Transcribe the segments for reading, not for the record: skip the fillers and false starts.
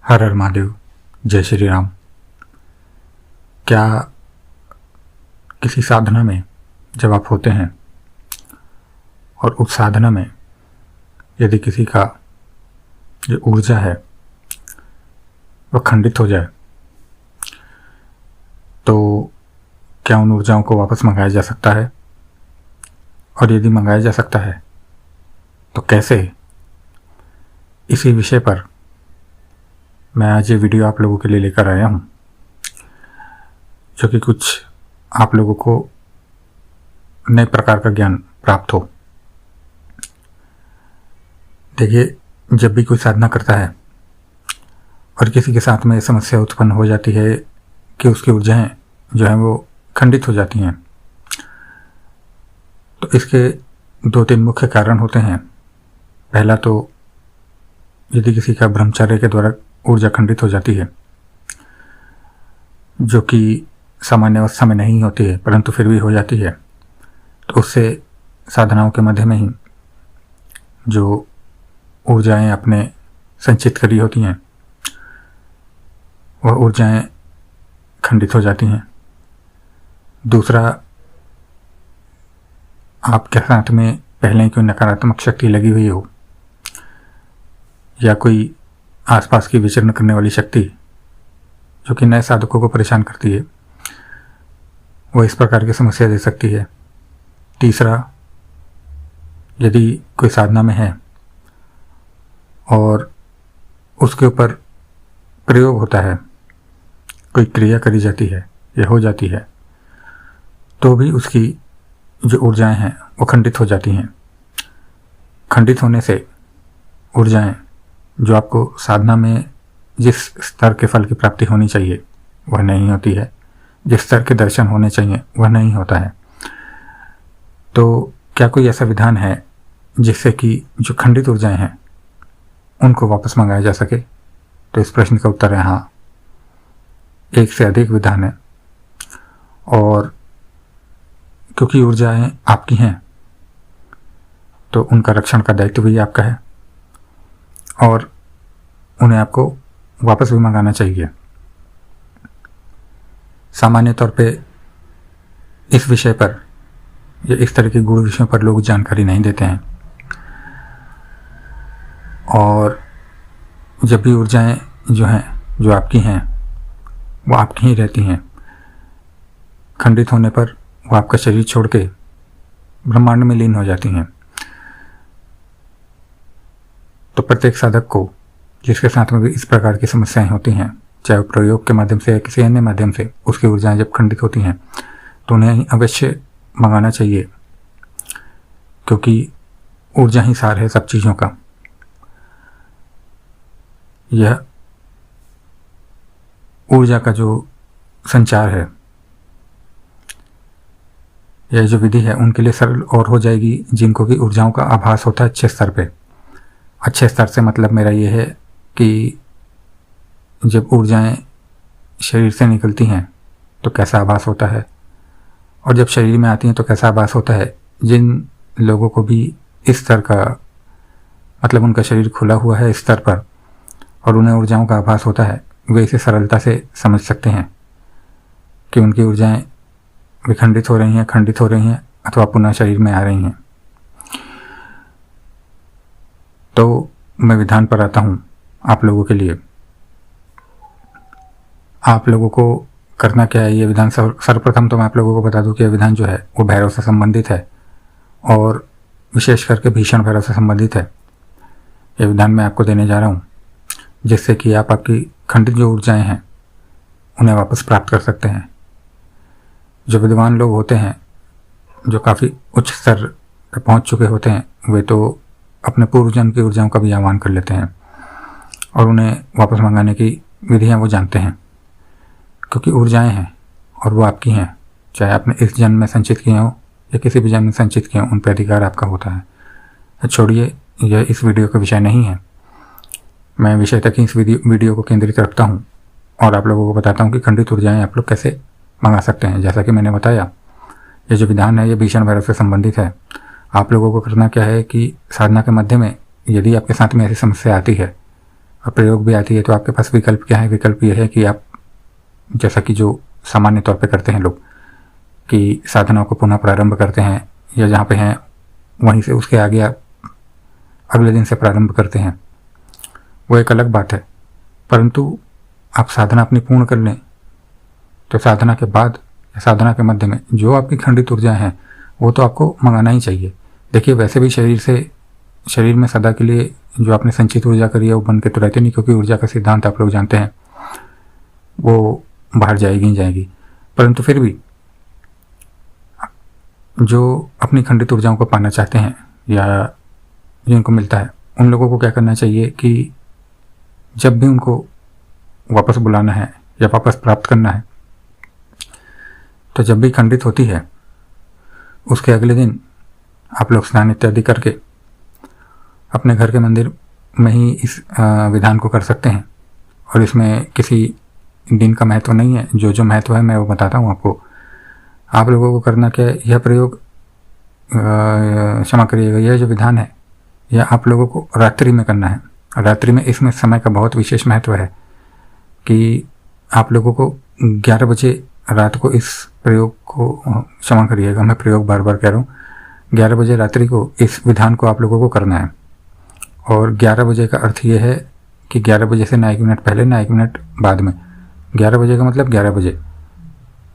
हर हर महादेव। जय श्री राम। क्या किसी साधना में जब आप होते हैं और उस साधना में यदि किसी का जो ऊर्जा है वह खंडित हो जाए तो क्या उन ऊर्जाओं को वापस मंगाया जा सकता है? और यदि मंगाया जा सकता है तो कैसे? इसी विषय पर मैं आज ये वीडियो आप लोगों के लिए लेकर आया हूँ, जो कि कुछ आप लोगों को नए प्रकार का ज्ञान प्राप्त हो। देखिए, जब भी कोई साधना करता है और किसी के साथ में समस्या उत्पन्न हो जाती है कि उसकी ऊर्जाएं जो हैं वो खंडित हो जाती हैं, तो इसके दो तीन मुख्य कारण होते हैं। पहला तो यदि किसी का ब्रह्मचर्य के द्वारा ऊर्जा खंडित हो जाती है, जो कि सामान्य अवस्था में नहीं होती है परंतु फिर भी हो जाती है, तो उससे साधनाओं के मध्य में ही जो ऊर्जाएं अपने संचित करी होती हैं वह ऊर्जाएं खंडित हो जाती हैं। दूसरा, आपके साथ में पहले ही कोई नकारात्मक शक्ति लगी हुई हो या कोई आसपास की विचरण करने वाली शक्ति जो कि नए साधकों को परेशान करती है, वो इस प्रकार की समस्या दे सकती है। तीसरा, यदि कोई साधना में है और उसके ऊपर प्रयोग होता है, कोई क्रिया करी जाती है या हो जाती है, तो भी उसकी जो ऊर्जाएं हैं वो खंडित हो जाती हैं। खंडित होने से ऊर्जाएं जो आपको साधना में जिस स्तर के फल की प्राप्ति होनी चाहिए वह नहीं होती है, जिस स्तर के दर्शन होने चाहिए वह नहीं होता है। तो क्या कोई ऐसा विधान है जिससे कि जो खंडित ऊर्जाएं हैं उनको वापस मंगाया जा सके? तो इस प्रश्न का उत्तर है हाँ, एक से अधिक विधान है। और क्योंकि ऊर्जाएं आपकी हैं तो उनका रक्षण का दायित्व भी आपका है और उन्हें आपको वापस भी मंगाना चाहिए। सामान्य तौर पे इस विषय पर या इस तरह के गूढ़ विषयों पर लोग जानकारी नहीं देते हैं, और जब भी ऊर्जाएं जो हैं जो आपकी हैं वो आपकी ही रहती हैं। खंडित होने पर वो आपका शरीर छोड़ के ब्रह्मांड में लीन हो जाती हैं। तो प्रत्येक साधक को जिसके साथ में भी इस प्रकार की समस्याएं होती हैं, चाहे वो प्रयोग के माध्यम से या किसी अन्य माध्यम से उसकी ऊर्जाएं जब खंडित होती हैं तो उन्हें अवश्य मंगाना चाहिए, क्योंकि ऊर्जा ही सार है सब चीज़ों का। यह ऊर्जा का जो संचार है, यह जो विधि है उनके लिए सरल और हो जाएगी जिनको भी ऊर्जाओं का आभास होता है अच्छे स्तर पे। अच्छे स्तर से मतलब मेरा ये है कि जब ऊर्जाएं शरीर से निकलती हैं तो कैसा आभास होता है, और जब शरीर में आती हैं तो कैसा आभास होता है। जिन लोगों को भी इस स्तर का मतलब उनका शरीर खुला हुआ है इस स्तर पर और उन्हें ऊर्जाओं का आभास होता है, वे इसे सरलता से समझ सकते हैं कि उनकी ऊर्जाएं विखंडित हो रही हैं, खंडित हो रही हैं अथवा पुनः शरीर में आ रही हैं। तो मैं विधान पर आता हूँ आप लोगों के लिए। आप लोगों को करना क्या है, ये विधान सर्वप्रथम तो मैं आप लोगों को बता दूं कि यह विधान जो है वो भैरव से संबंधित है और विशेष करके भीषण भैरव से संबंधित है। यह विधान मैं आपको देने जा रहा हूँ जिससे कि आप आपकी खंडित जो ऊर्जाएं हैं उन्हें वापस प्राप्त कर सकते हैं। जो विद्वान लोग होते हैं, जो काफ़ी उच्च स्तर पर पहुँच चुके होते हैं, वे तो अपने पूर्व जन्म की ऊर्जाओं का भी आह्वान कर लेते हैं और उन्हें वापस मंगाने की विधियां वो जानते हैं, क्योंकि ऊर्जाएं हैं और वो आपकी हैं। चाहे आपने इस जन्म में संचित किए हो या किसी भी जन्म में संचित किए हो, उन पर अधिकार आपका होता है। छोड़िए, यह इस वीडियो का विषय नहीं है। मैं विषय तक ही इस वीडियो को केंद्रित रखता हूँ और आप लोगों को बताता हूँ कि खंडित ऊर्जाएं आप लोग कैसे मंगा सकते हैं। जैसा कि मैंने बताया, ये जो विधान है ये भीषण भैरव से संबंधित है। आप लोगों को करना क्या है कि साधना के मध्य में यदि आपके साथ में ऐसी समस्या आती है प्रयोग भी आती है, तो आपके पास विकल्प क्या है? विकल्प ये है कि आप, जैसा कि जो सामान्य तौर पे करते हैं लोग, कि साधना को पुनः प्रारंभ करते हैं, या जहाँ पे हैं वहीं से उसके आगे आप अगले दिन से प्रारंभ करते हैं, वो एक अलग बात है। परंतु आप साधना अपनी पूर्ण कर लें तो साधना के बाद या साधना के मध्य में जो आपकी खंडित ऊर्जाएं हैं वो तो आपको मंगाना ही चाहिए। देखिए, वैसे भी शरीर में सदा के लिए जो आपने संचित ऊर्जा करी है वो बन के तो रहती नहीं, क्योंकि ऊर्जा का सिद्धांत आप लोग जानते हैं, वो बाहर जाएगी ही जाएगी। परंतु फिर भी जो अपनी खंडित ऊर्जाओं को पाना चाहते हैं या जिनको मिलता है, उन लोगों को क्या करना चाहिए कि जब भी उनको वापस बुलाना है या वापस प्राप्त करना है, तो जब भी खंडित होती है उसके अगले दिन आप लोग स्नान इत्यादि करके अपने घर के मंदिर में ही इस विधान को कर सकते हैं। और इसमें किसी दिन का महत्व नहीं है, जो महत्व है मैं वो बताता हूँ आपको। आप लोगों को करना क्या है, यह प्रयोग, क्षमा करिएगा, यह जो विधान है यह आप लोगों को रात्रि में करना है। रात्रि में इसमें समय का बहुत विशेष महत्व है कि आप लोगों को 11 बजे रात को इस प्रयोग को, क्षमा करिएगा मैं प्रयोग बार बार कह रहा हूँ, 11 बजे रात्रि को इस विधान को आप लोगों को करना है। और 11 बजे का अर्थ ये है कि 11 बजे से ना 1 मिनट पहले ना 1 मिनट बाद में। 11 बजे का मतलब 11 बजे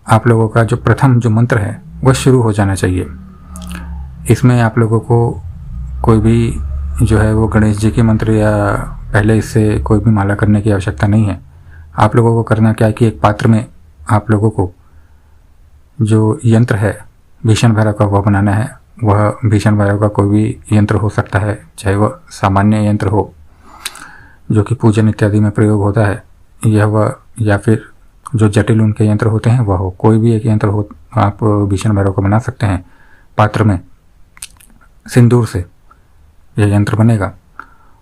आप लोगों का जो प्रथम जो मंत्र है वह शुरू हो जाना चाहिए। इसमें आप लोगों को कोई भी जो है वो गणेश जी के मंत्र या पहले इससे कोई भी माला करने की आवश्यकता नहीं है। आप लोगों को करना क्या है कि एक पात्र में आप लोगों को जो यंत्र है भीषण भैरव का वह बनाना है। वह भीषण भैरव का कोई भी यंत्र हो सकता है, चाहे वह सामान्य यंत्र हो जो कि पूजन इत्यादि में प्रयोग होता है, यह वह, या फिर जो जटिल उनके यंत्र होते हैं वह हो, कोई भी एक यंत्र हो आप भीषण भैरव को बना सकते हैं। पात्र में सिंदूर से यह यंत्र बनेगा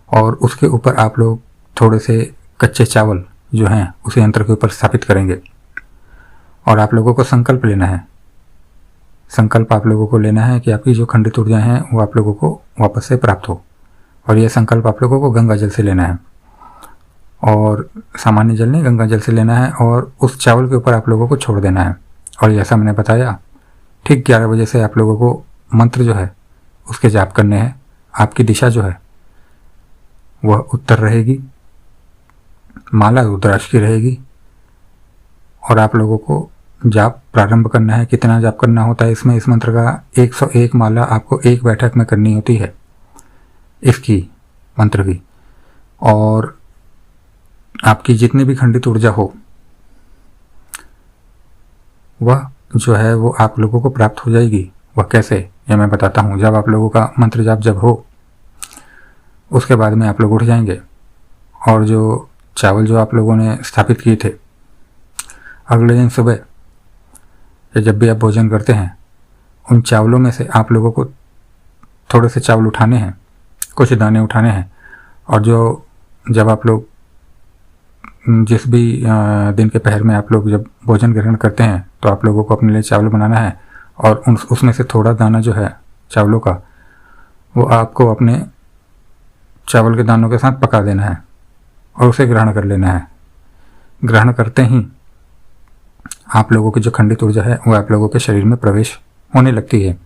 और उसके ऊपर आप लोग थोड़े से कच्चे चावल जो हैं उस यंत्र के ऊपर स्थापित करेंगे। और आप लोगों को संकल्प लेना है, संकल्प आप लोगों को लेना है कि आपकी जो खंडित ऊर्जाएं हैं वो आप लोगों को वापस से प्राप्त हो। और यह संकल्प आप लोगों को गंगा जल से लेना है, और सामान्य जल नहीं, गंगा जल से लेना है, और उस चावल के ऊपर आप लोगों को छोड़ देना है। और जैसा मैंने बताया, ठीक 11 बजे से आप लोगों को मंत्र जो है उसके जाप करने हैं। आपकी दिशा जो है वह उत्तर रहेगी, माला रुद्राक्ष की रहेगी, और आप लोगों को जाप प्रारंभ करना है। कितना जाप करना होता है इसमें, इस मंत्र का 101 माला आपको एक बैठक में करनी होती है इसकी मंत्र की। और आपकी जितनी भी खंडित ऊर्जा हो वह जो है वो आप लोगों को प्राप्त हो जाएगी। वह कैसे, यह मैं बताता हूँ। जब आप लोगों का मंत्र जाप जब हो उसके बाद में आप लोग उठ जाएंगे और जो चावल जो आप लोगों ने स्थापित किए थे, अगले दिन सुबह या जब भी आप भोजन करते हैं उन चावलों में से आप लोगों को थोड़े से चावल उठाने हैं, कुछ दाने उठाने हैं। और जो जब आप लोग जिस भी दिन के पहर में आप लोग जब भोजन ग्रहण करते हैं तो आप लोगों को अपने लिए चावल बनाना है, और उसमें से थोड़ा दाना जो है चावलों का वो आपको अपने चावल के दानों के साथ पका देना है और उसे ग्रहण कर लेना है। ग्रहण करते ही आप लोगों की जो खंडित ऊर्जा है वो आप लोगों के शरीर में प्रवेश होने लगती है।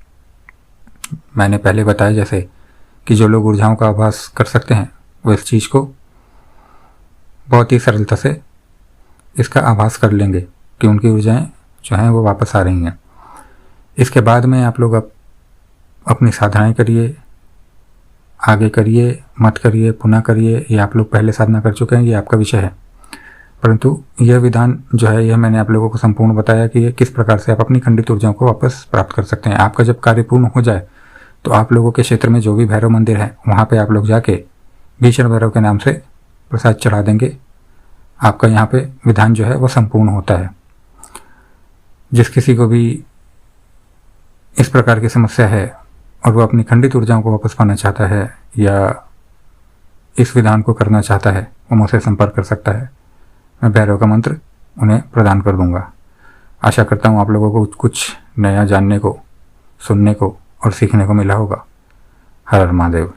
मैंने पहले बताया जैसे कि जो लोग ऊर्जाओं का आभास कर सकते हैं वो इस चीज़ को बहुत ही सरलता से इसका आभास कर लेंगे कि उनकी ऊर्जाएं जो हैं वो वापस आ रही हैं। इसके बाद में आप लोग अपनी साधनाएं करिए, आगे करिए, मत करिए, पुनः करिए। ये आप लोग पहले साधना कर चुके हैं, ये आपका विषय है। परंतु यह विधान जो है यह मैंने आप लोगों को संपूर्ण बताया कि ये किस प्रकार से आप अपनी खंडित ऊर्जाओं को वापस प्राप्त कर सकते हैं। आपका जब कार्य पूर्ण हो जाए तो आप लोगों के क्षेत्र में जो भी भैरव मंदिर है वहाँ पे आप लोग जाके भीषण भैरव के नाम से प्रसाद चढ़ा देंगे। आपका यहाँ पे विधान जो है वह संपूर्ण होता है। जिस किसी को भी इस प्रकार की समस्या है और वो अपनी खंडित ऊर्जाओं को वापस पाना चाहता है या इस विधान को करना चाहता है वो मुझसे संपर्क कर सकता है। मैं भैरव का मंत्र उन्हें प्रदान कर दूंगा। आशा करता हूँ आप लोगों को कुछ नया जानने को, सुनने को और सीखने को मिला होगा। हर हर महादेव।